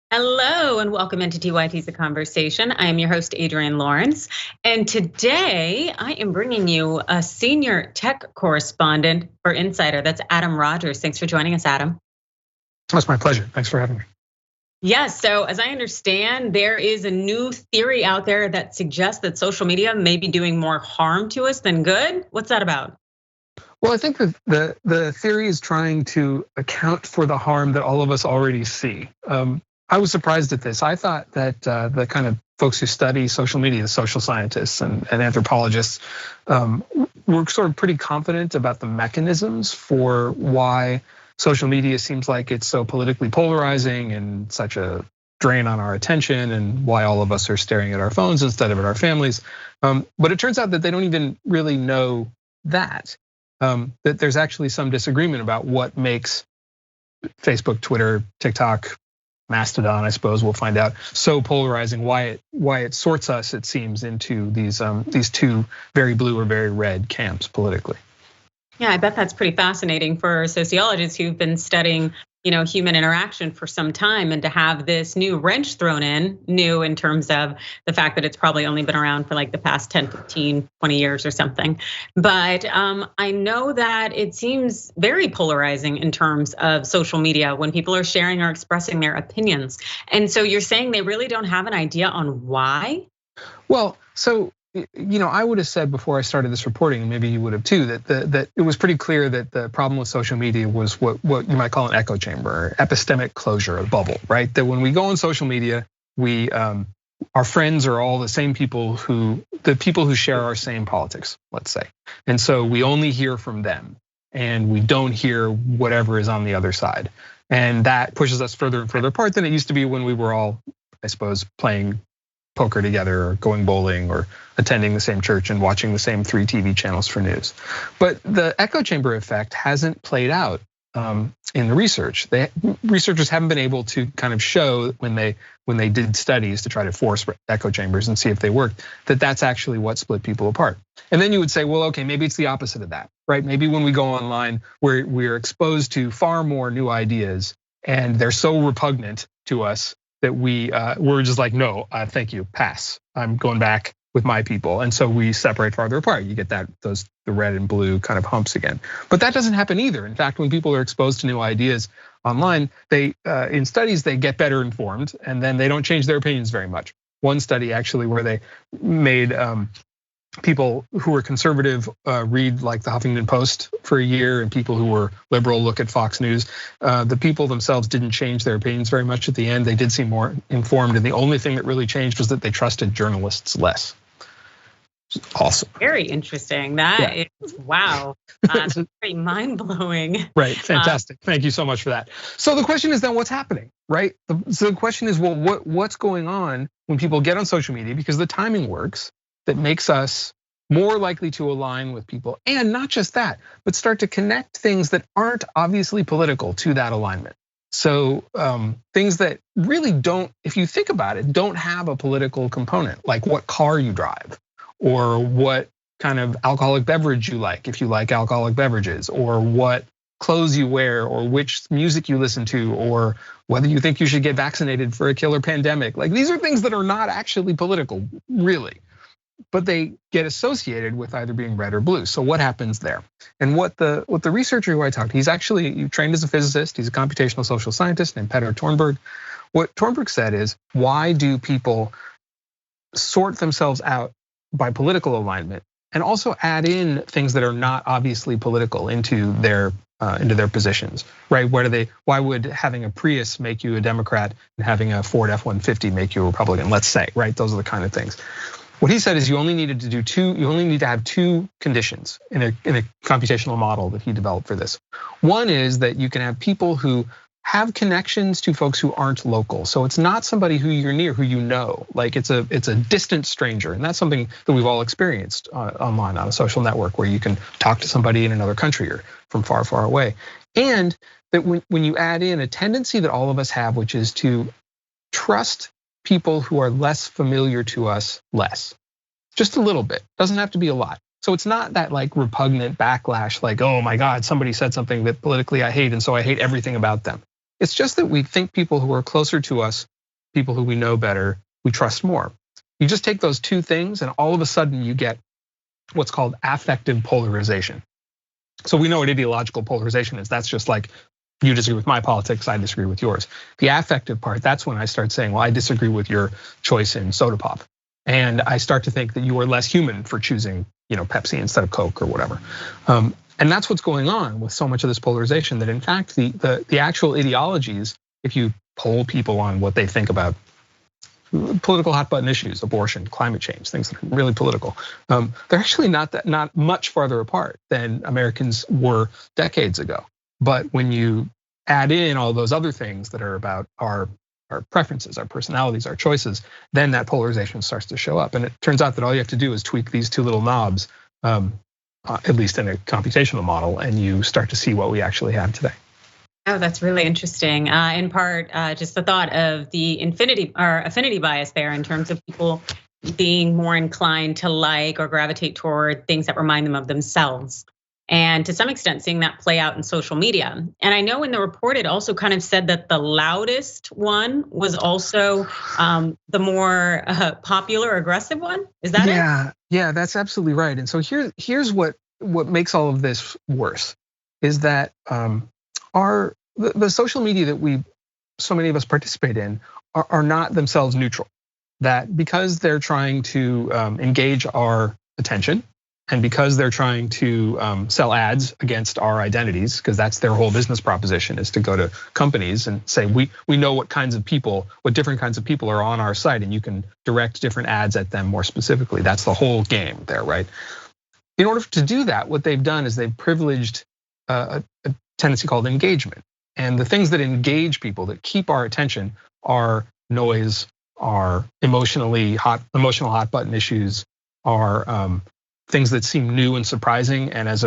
Hello and welcome into TYT's The Conversation. I am your host, Adrienne Lawrence. And today I am bringing you a senior tech correspondent for Insider. That's Adam Rogers. Thanks for joining us, Adam. That's my pleasure. Thanks for having me. Yes, so as I understand, there is a new theory out there that suggests that social media may be doing more harm to us than good. What's that about? Well, I think that the theory is trying to account for the harm that all of us already see. I was surprised at this. I thought that the kind of folks who study social media, the social scientists and anthropologists, were sort of pretty confident about the mechanisms for why social media seems like it's so politically polarizing and such a drain on our attention, and why all of us are staring at our phones instead of at our families. But it turns out that they don't even really know that there's actually some disagreement about what makes Facebook, Twitter, TikTok, Mastodon, I suppose we'll find out, so polarizing, why it sorts us, it seems, into these two very blue or very red camps politically. Yeah, I bet that's pretty fascinating for sociologists who've been studying, human interaction for some time, and to have this new wrench thrown in terms of the fact that it's probably only been around for like the past 10, 15, 20 years or something. But I know that it seems very polarizing in terms of social media when people are sharing or expressing their opinions. And so you're saying they really don't have an idea on why? Well, so I would have said before I started this reporting, and maybe you would have too, that it was pretty clear that the problem with social media was what you might call an echo chamber, or epistemic closure, a bubble, right? That when we go on social media, our friends are all the same people who share our same politics, let's say. And so we only hear from them, and we don't hear whatever is on the other side. And that pushes us further and further apart than it used to be when we were all, I suppose, playing poker together, or going bowling, or attending the same church and watching the same 3 TV channels for news. But the echo chamber effect hasn't played out in the research. Researchers haven't been able to kind of show when they did studies to try to force echo chambers and see if they worked, that that's actually what split people apart. And then you would say, well, okay, maybe it's the opposite of that, right? Maybe when we go online, we're exposed to far more new ideas, and they're so repugnant to us that we're just like, no, thank you, pass. I'm going back with my people, and so we separate farther apart. You get the red and blue kind of humps again. But that doesn't happen either. In fact, when people are exposed to new ideas online, they in studies they get better informed, and then they don't change their opinions very much. One study actually where they made people who were conservative read like the Huffington Post for a year, and people who were liberal look at Fox News. The people themselves didn't change their opinions very much at the end. They did seem more informed, and the only thing that really changed was that they trusted journalists less. Awesome. Very interesting. That is, wow, that's very mind-blowing. Right, fantastic. Thank you so much for that. So the question is then, what's happening, right? So the question is, well, what's going on when people get on social media? Because the timing works, that makes us more likely to align with people. And not just that, but start to connect things that aren't obviously political to that alignment. So things that really don't, if you think about it, don't have a political component, like what car you drive, or what kind of alcoholic beverage you like, if you like alcoholic beverages, or what clothes you wear, or which music you listen to, or whether you think you should get vaccinated for a killer pandemic. Like, these are things that are not actually political, really, but they get associated with either being red or blue. So what happens there? And what the researcher who I talked to, he's trained as a physicist, he's a computational social scientist named Peter Tornberg. What Tornberg said is, why do people sort themselves out by political alignment, and also add in things that are not obviously political into their positions, right? Why would having a Prius make you a Democrat and having a Ford F-150 make you a Republican? Let's say, right? Those are the kind of things. What he said is you only need to have 2 conditions in a computational model that he developed for this. One is that you can have people who have connections to folks who aren't local. So it's not somebody who you're near, who you know, like it's a distant stranger. And that's something that we've all experienced online on a social network, where you can talk to somebody in another country or from far, far away. And that when you add in a tendency that all of us have, which is to trust people who are less familiar to us less, just a little bit, doesn't have to be a lot. So it's not that like repugnant backlash, like, oh my God, somebody said something that politically I hate, and so I hate everything about them. It's just that we think people who are closer to us people who we know better, we trust more. You just take those two things and all of a sudden you get what's called affective polarization. So we know what ideological polarization is. That's just like you disagree with my politics, I disagree with yours. The affective part, that's when I start saying, well, I disagree with your choice in soda pop. And I start to think that you are less human for choosing, Pepsi instead of Coke or whatever. And that's what's going on with so much of this polarization, that in fact, the actual ideologies, if you poll people on what they think about political hot button issues, abortion, climate change, things that are really political, they're actually not much farther apart than Americans were decades ago. But when you add in all those other things that are about our preferences, our personalities, our choices, then that polarization starts to show up. And it turns out that all you have to do is tweak these two little knobs, at least in a computational model, and you start to see what we actually have today. Oh, that's really interesting. In part, just the thought of the affinity bias there in terms of people being more inclined to like or gravitate toward things that remind them of themselves. And to some extent, seeing that play out in social media. And I know in the report, it also kind of said that the loudest one was also the more popular, aggressive one. Is that it? Yeah, that's absolutely right. And so here's what makes all of this worse is that the social media that so many of us participate in are not themselves neutral. That because they're trying to engage our attention, and because they're trying to sell ads against our identities, because that's their whole business proposition, is to go to companies and say, we know what different kinds of people are on our site, and you can direct different ads at them more specifically. That's the whole game there, right? In order to do that, what they've done is they've privileged a tendency called engagement. And the things that engage people, that keep our attention, are noise, are emotional hot button issues, are things that seem new and surprising. And as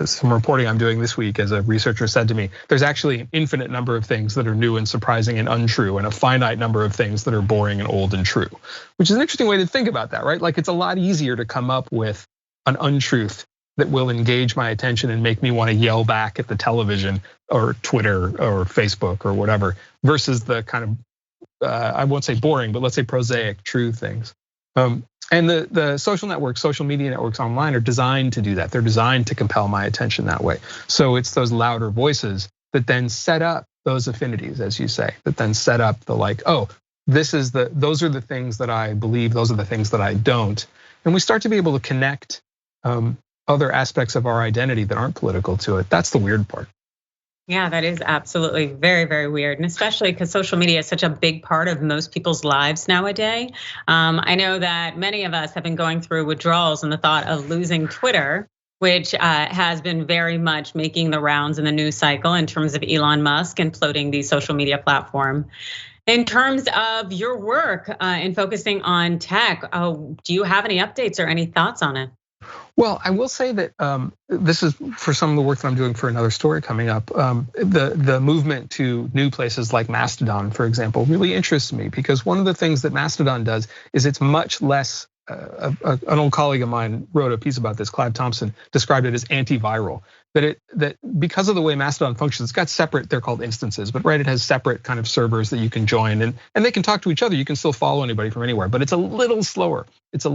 some reporting I'm doing this week, as a researcher said to me, there's actually an infinite number of things that are new and surprising and untrue, and a finite number of things that are boring and old and true, which is an interesting way to think about that, right? Like it's a lot easier to come up with an untruth that will engage my attention and make me want to yell back at the television or Twitter or Facebook or whatever, versus the kind of, I won't say boring, but let's say prosaic, true things. And the social media networks online are designed to do that. They're designed to compel my attention that way. So it's those louder voices that then set up those affinities, as you say, that then set up the like, oh, those are the things that I believe, those are the things that I don't. And we start to be able to connect other aspects of our identity that aren't political to it. That's the weird part. Yeah, that is absolutely very, very weird. And especially because social media is such a big part of most people's lives nowadays. I know that many of us have been going through withdrawals and the thought of losing Twitter, which has been very much making the rounds in the news cycle in terms of Elon Musk imploding the social media platform. In terms of your work in focusing on tech, do you have any updates or any thoughts on it? Well, I will say that this is for some of the work that I'm doing for another story coming up. The movement to new places like Mastodon, for example, really interests me, because one of the things that Mastodon does is it's much less. An old colleague of mine wrote a piece about this. Clive Thompson described it as antiviral. That because of the way Mastodon functions, it's got separate, they're called instances, but right, it has separate kind of servers that you can join, and they can talk to each other. You can still follow anybody from anywhere, but it's a little slower. It's has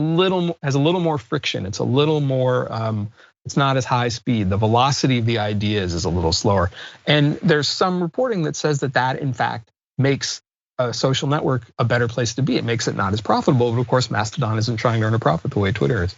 a little more friction. It's a little more, it's not as high speed. The velocity of the ideas is a little slower. And there's some reporting that says that in fact makes a social network a better place to be. It makes it not as profitable, but of course Mastodon isn't trying to earn a profit the way Twitter is.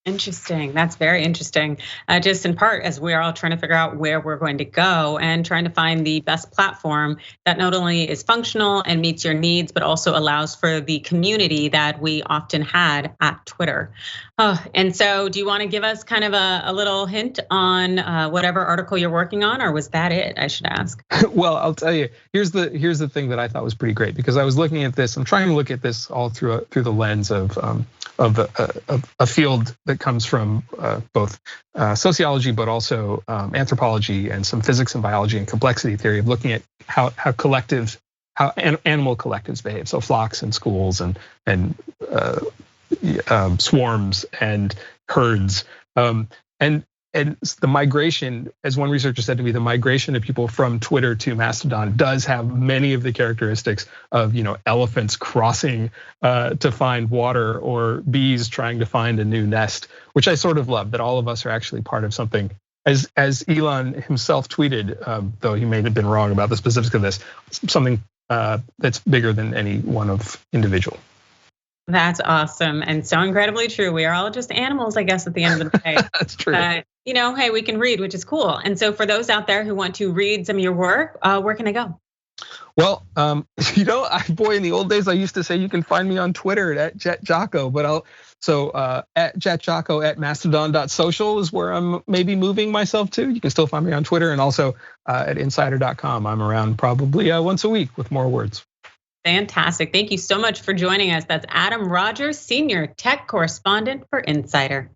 Interesting. That's very interesting. Just in part, as we're all trying to figure out where we're going to go and trying to find the best platform that not only is functional and meets your needs, but also allows for the community that we often had at Twitter. And so do you want to give us kind of a little hint on whatever article you're working on, or was that it, I should ask? Well, I'll tell you, here's the thing that I thought was pretty great, because I was looking at this, I'm trying to look at this all through the lens of a field that comes from both sociology, but also anthropology and some physics and biology and complexity theory, of looking at how animal collectives behave. So flocks and schools and swarms and herds. And and the migration, as one researcher said to me, the migration of people from Twitter to Mastodon does have many of the characteristics of elephants crossing to find water, or bees trying to find a new nest, which I sort of love, that all of us are actually part of something. As Elon himself tweeted, though he may have been wrong about the specifics of this, something that's bigger than any one of individual. That's awesome and so incredibly true. We are all just animals, I guess, at the end of the day. That's true. Hey, we can read, which is cool. And so for those out there who want to read some of your work, where can they go? Well, boy, in the old days, I used to say you can find me on Twitter at JetJocko, but at JetJocko at mastodon.social is where I'm maybe moving myself to. You can still find me on Twitter, and also at insider.com. I'm around probably once a week with more words. Fantastic. Thank you so much for joining us. That's Adam Rogers, Senior Tech Correspondent for Insider.